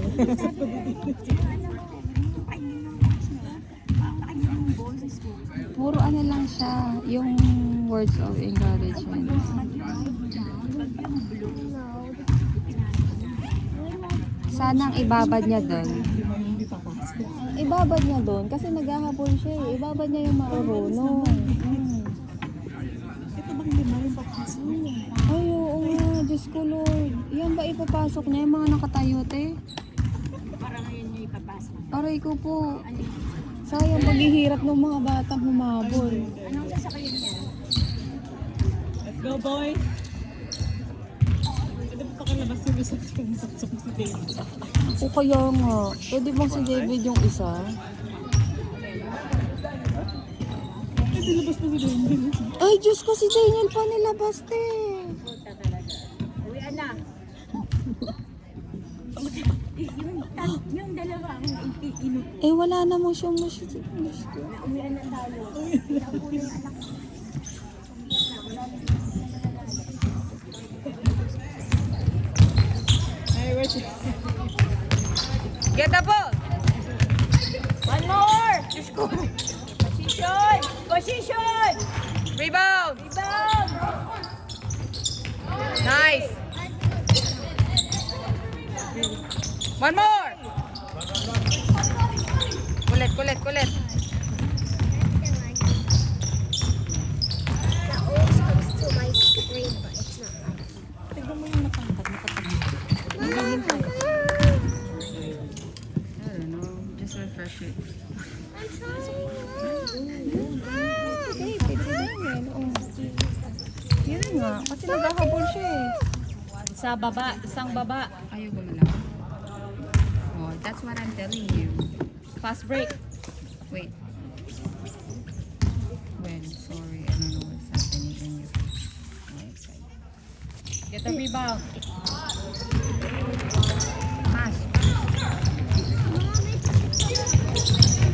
Puro ano lang siya, yung words of encouragement. Sanang ibabad niya doon. Ibabad niya doon kasi naghahabol siya eh. Ibabad niya yung marurunong. Ito bang lima yung papasok? Ay, oo nga. Diyos ko Lord. Yan ba ipapasok niya yung mga nakatayote? Para ngayon niya ipapasok. Aray ko po. Sayang maghihirap ng mga batang humabol. Anong sasakyan niya? Let's go, boy! Pwede mo pakalabas yung isa yung saksok si David. O kaya nga. Pwede bang si David yung isa? Pwede labas pa si David. Ay, Diyos ko, si Daniel pa nilabas eh. Uwian na. Yung dalawa ang inu. Eh, wala namang siyang masya. Uwian na tayo. Ay, where's it? Get the ball! One more. Position. Position. Rebound! Rebound. Nice! One more! Kulit, kulit, kulit. Tignan mo yung nakangkat, nakatangkat. Naghihintay. I don't know, just refresh it. Okay, pwede na yun. Oh. Yun nga, kasi naghahabol siya eh. Isa baba, isang baba. Ayaw gumalaw. Oh, that's what I'm telling you. Fast break. Wait. Well, sorry, I don't know what's happening in your website. Get the rebound. Pass.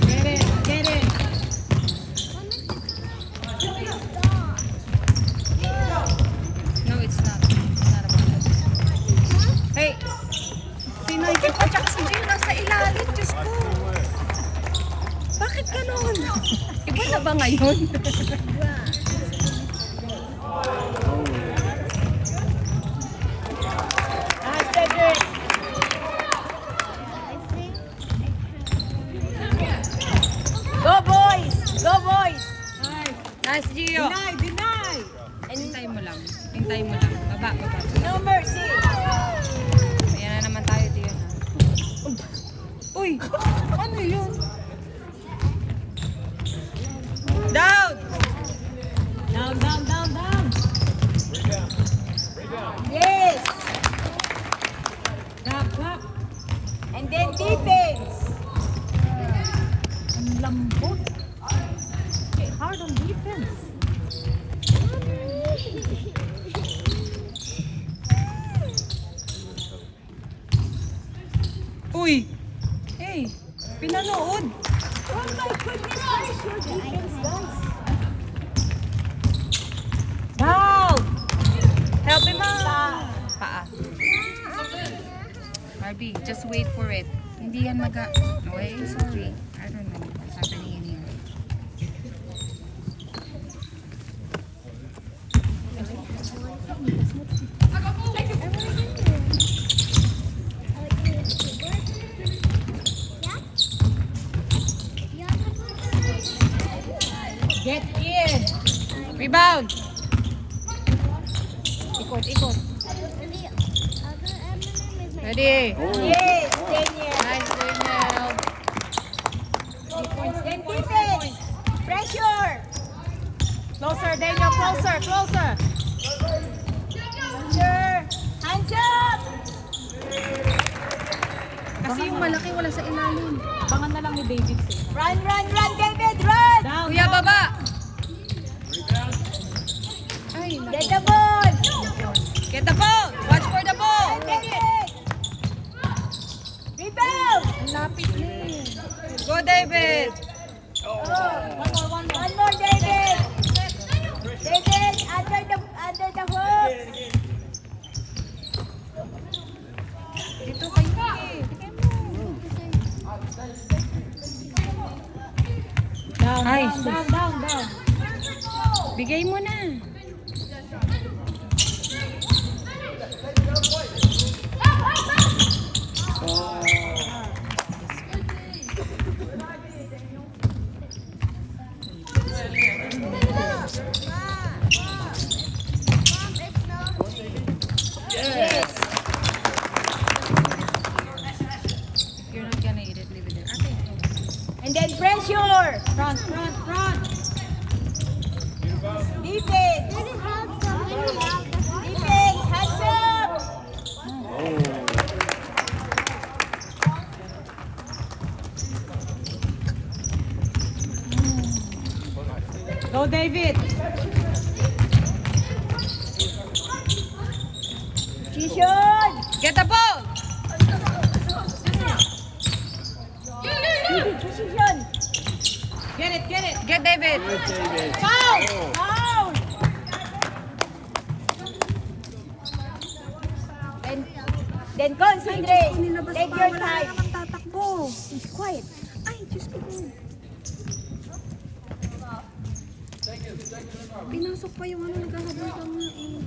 Get it, get it. No, it's not. It's not about that. Hey! Si Nike pa tsaka si Jim nasa ilalim. Diyos ko. Bakit ganun? Iba na ba ngayon? Nice, Cedric. Go boys. Go boys. Nice, Gio. Deny, deny. Hintay mo lang. Hintay mo lang. Baba, baba. No mercy. Ayan na naman tayo, Tia. Uy! Ano yun? Down! Down, down, down, down. Yes. Drop, drop. And then defense. Ang lambot. Okay, hard on defense. baby. Just wait for it. Hindi yan Wait, sorry. I don't know what's happening in here. Get in! Rebound! Ikot, ikot. Ready? Yes, Daniel. Nice, Daniel. Then defense. Pressure. Closer, Daniel. Closer, closer. Pressure. Hands up. Kasi yung malaki wala sa ilalim. Abangan na lang ni David sa'yo. Run, run, run, David, run. Kuya, baba! Get the ball. Get the ball! Watch for the ball! David. Rebound. Lapit na eh. Go, David! One more, David. David, under the hook. Dito kayo eh. Down. Bigay mo na. If you're not gonna eat it, leave it there. Okay. And then pressure. Front. Defense. Defense. Hands up. Go, David! Position. Get the ball! Position. Get it! Get David! Foul. Then concentrate. Take your time. Tatakbo! Be quiet. Ay, Diyos ko. Pinasok pa yung naghahabol ka nga eh.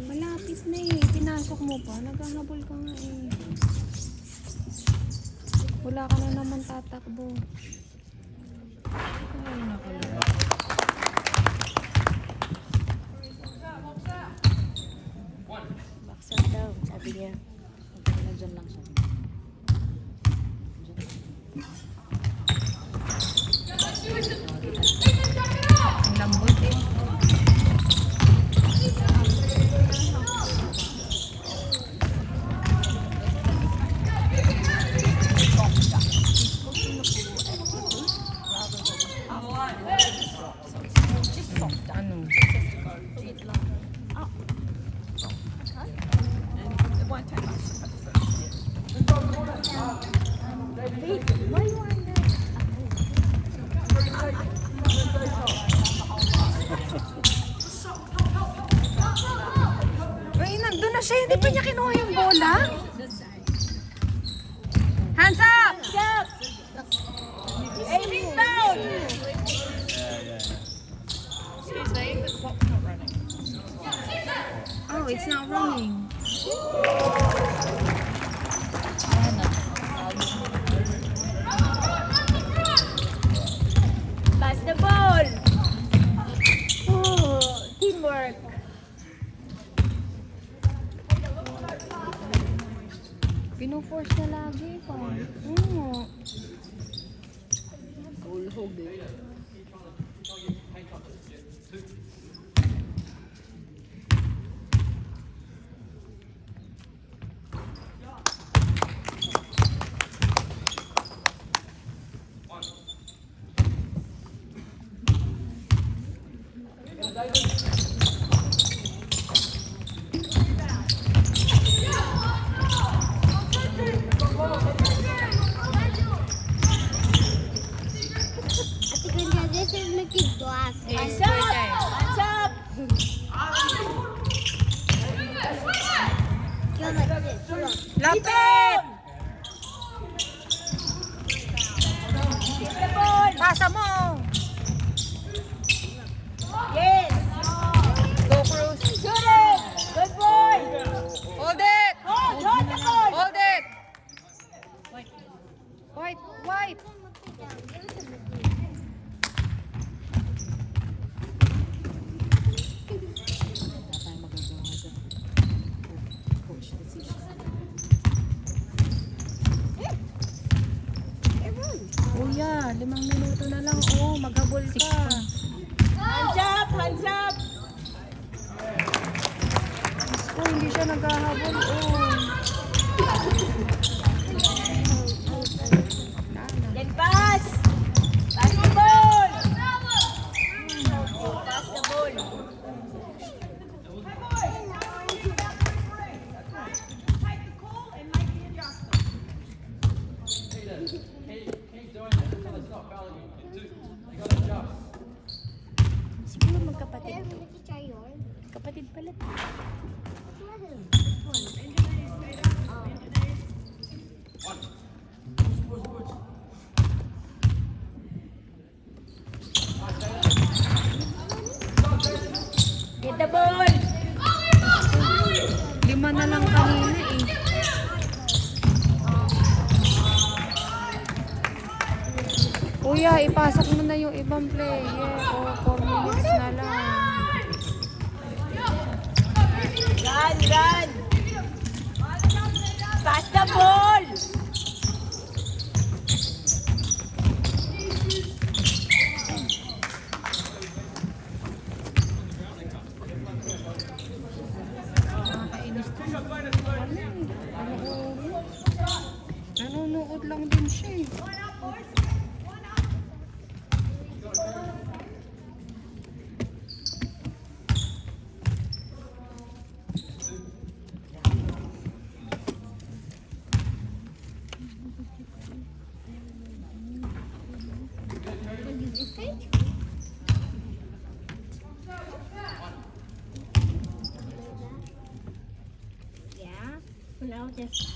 Malapit na eh. Pinasok mo pa. Naghahabol ka nga eh. Wala ka na naman tatakbo. Ay, nakalala. Baksan daw, sabi niya. Sabi na dyan lang siya. Ang lambot eh. Ano? Ay, nandun na siya. Hindi pa niya kinuha yung bola. Hands up! Stop. Hey, rebound. Oh, it's not running. Pass the ball. Oh, teamwork. Pino-force na lagi pa. This is making glass. Hands up. Hands up. Lapit! Pasa mo! Yes. Go, Cruz! Shoot it. Good boy. Hold it! Hold the ball. Hold it! White! White! Wala tayong magagawa dyan. Coach decision. Kuya, 5 minuto na lang. Oh, maghabol ka. Hands up. Hands up. Oh, hindi siya naghahabol. Oh. Then pass. Pass the ball. Pass the ball. Take the call and make the adjustment. Keep doing it until they stop fouling you. You gotta adjust. Siguro magkapatid to. Kapatid pala to. Get the ball. 5 na lang kanina eh. Kuya, ipasok mo na yung ibang player. O, 4 minutes na lang. Run, run. Pass the ball. Nakakainis to. Nanonood lang din siya eh. Yeah. Now just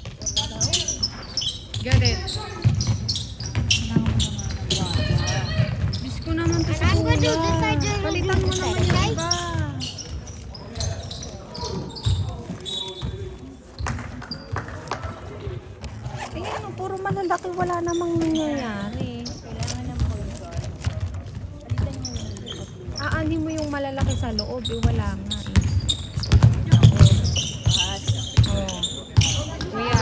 Get it. Diyos ko naman to sa I'm gonna do kuya. this side, then we'll Palitan do mo this naman side, yung okay? iba. Tingnan mo, puro malalaki. Wala namang nangyayari. Aani mo yung malalaki sa loob. Eh, wala nga eh. Oh. Kuya.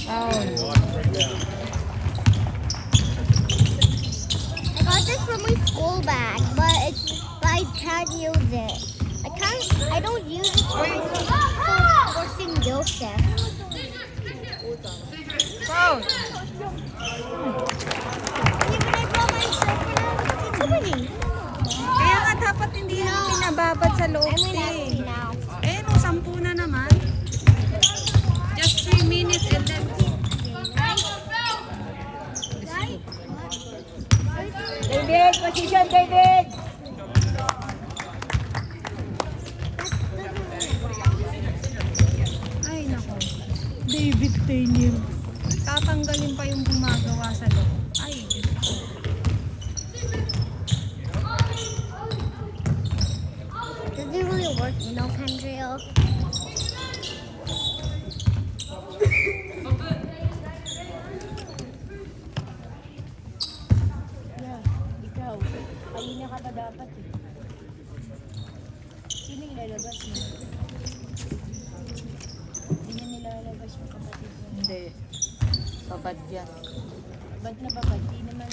Foul. I got this from my school bag, but I can't use it. I don't use it for St. Joseph. Foul. Even I brought myself it's winning. Kaya nga dapat hindi yan pinababad sa loob I'm gonna ask eh. you now. Eh, no, 10 na naman. Just 3 minutes and then... David, position, David. Ay, nako. David Tainier. Tatanggalin pa yung gumagawa sa loob. Ay, Diyos ko. Does it really work, Kendriel? Ikaw, kanina ka pa dapat eh. Sino yung lalabas mo? Hindi niya nilalabas yung kapatid mo. Hindi. Babad yan. Ba't na babad? Di naman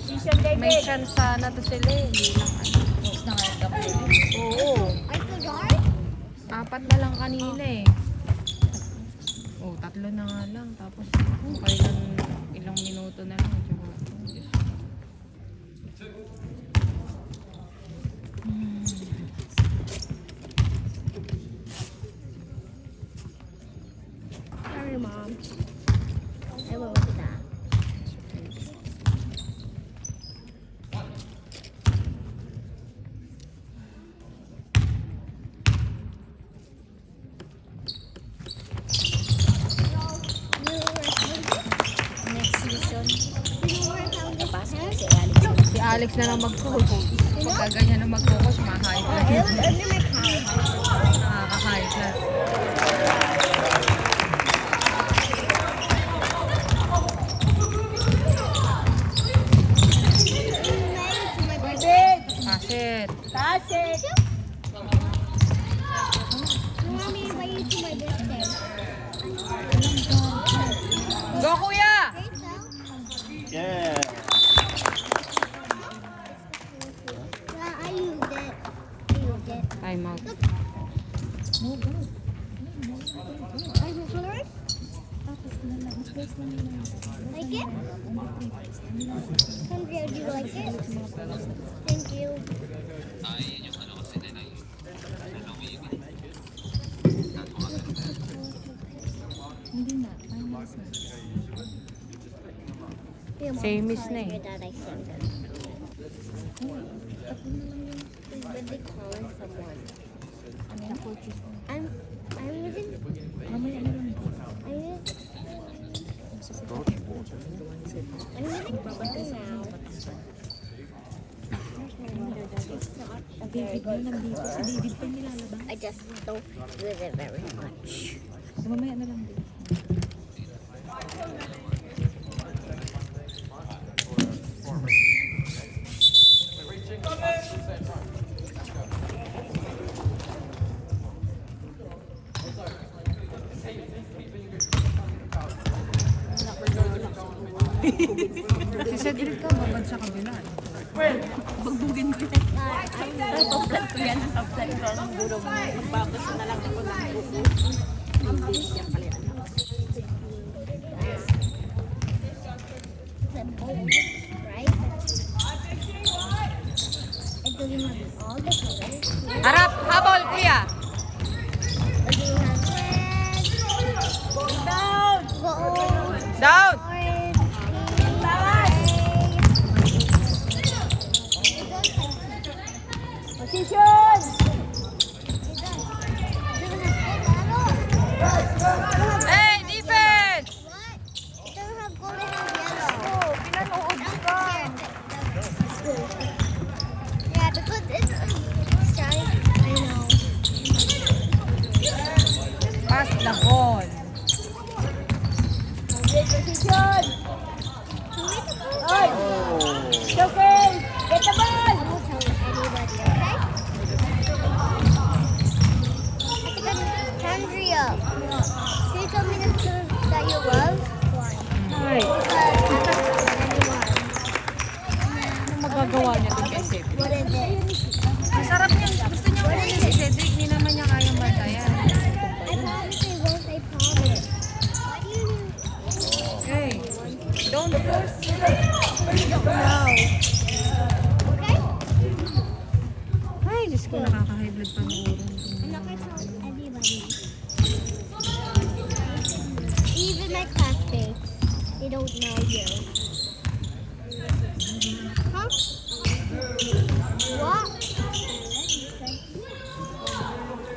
Position, David. May chance sana to sila eh. Hindi lang ano. Close na nga yung gap ko. Oo. I forgot. 4 na lang kanina eh. Oh, 3 na nga lang. Tapos, ilang minuto na lang. Tsaka, Diyos ko. Alex na lang mag-coach. Pagka ganyan na mag-coach, ma-high blood. Nakaka-high blood. Pasit. That's it. Mommy, invite you to my birthday. Go, kuya! Yeah. I used it. I used it. Time out. Are you coloring? Like it? Andrea, do you like it? Thank you. Same is na eh. That I sent them. But they calling someone. I'm within. I'm within. I'm within now. Very good. I just don't with it very much. Mamaya na lang din. Si Cedric ka, babad sa kabila. Bagbugin ko. Top-plan ko yan. Top-plan ko. Ang duro mo. Magbabas na lang ako ng buko. Hindi siya pala. Right? It doesn't have all the colors. Harap! Habol, kuya! It doesn't have red, gold, Down! orange, pink, gray. Position. Hey, defense! What? It doesn't have gold, it has yellow. Pinanood ka. Yeah, because it's shiny. I know. Pass the ball. Position. Oy. It's okay. Get the ball. I won't tell anybody, okay? I think Andrea. Can you tell me the shoes that you love? Ay, Because I'm not telling anyone. ano magagawa niya din kay Cedric? What is it? Masarap niya. Gusto niya ulit si Cedric. Hindi naman niya kayang bantayan. I promise I won't, I promise. Why do you need Hey, don't force. Okay? Ay, Diyos ko, nakaka-high blood pa ng ulo. I'm not gonna tell anybody. Even my classmates, they don't know you. Huh? What?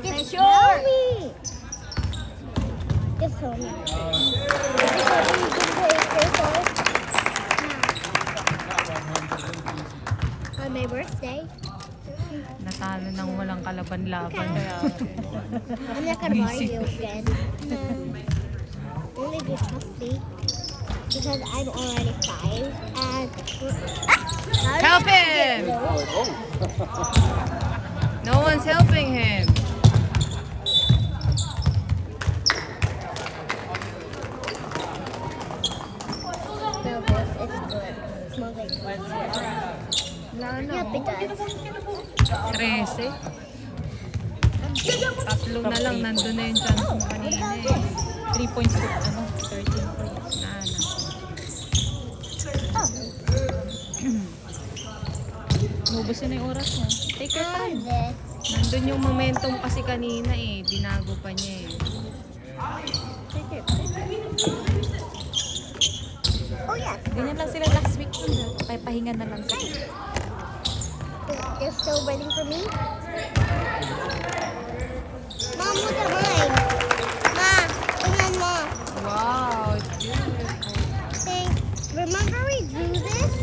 Just tell me. Just tell me. Because you can play circle. On my birthday. Natalo ng walang kalaban-laban. I'm not gonna borrow you again. Only be healthy because I'm already 5 and Help him! No one's helping him. No, this it's good. It smells like Yep, it does. 13. Tatlo na lang, nandun na yung chance mo kanina eh. 3 points to, 13 points. Mubos na yung oras mo. Take your time. This. Nandun yung momentum kasi kanina eh. Binago pa niya eh. Oh yeah. Ganyan lang sila last week. Pahinga na lang sila. They're still waiting for me. Mom, look at mine. Ma, tingnan mo. Wow, it's beautiful. Remember we drew this?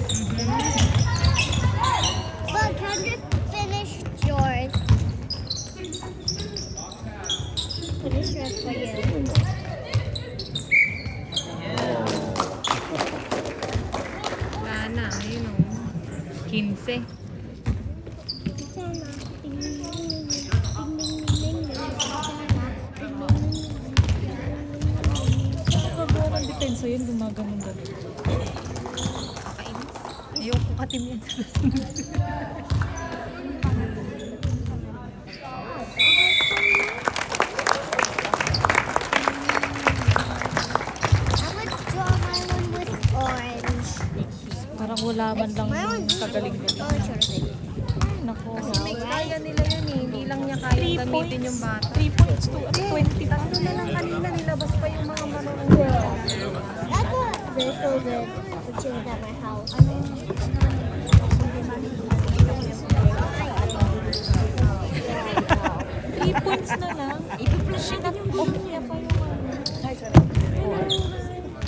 Ayun o. 15. Nakagawa ng depensa yun, gumaganon ganun. Ayoko katim yan sa susunod. I would draw my one with orange. Parang wala man lang kagaling-galing. Oh, sure. Ay, nako. May kaya nila yun eh. Hindi lang niya kaya gamitin yung bata. 3 points to 20. Tatlo na lang kanina nilabas pa yung mga marunong. That's what they're so good. The chili at my house. 3 points na lang. Ipi-plus yun. Off niya pa yung ano.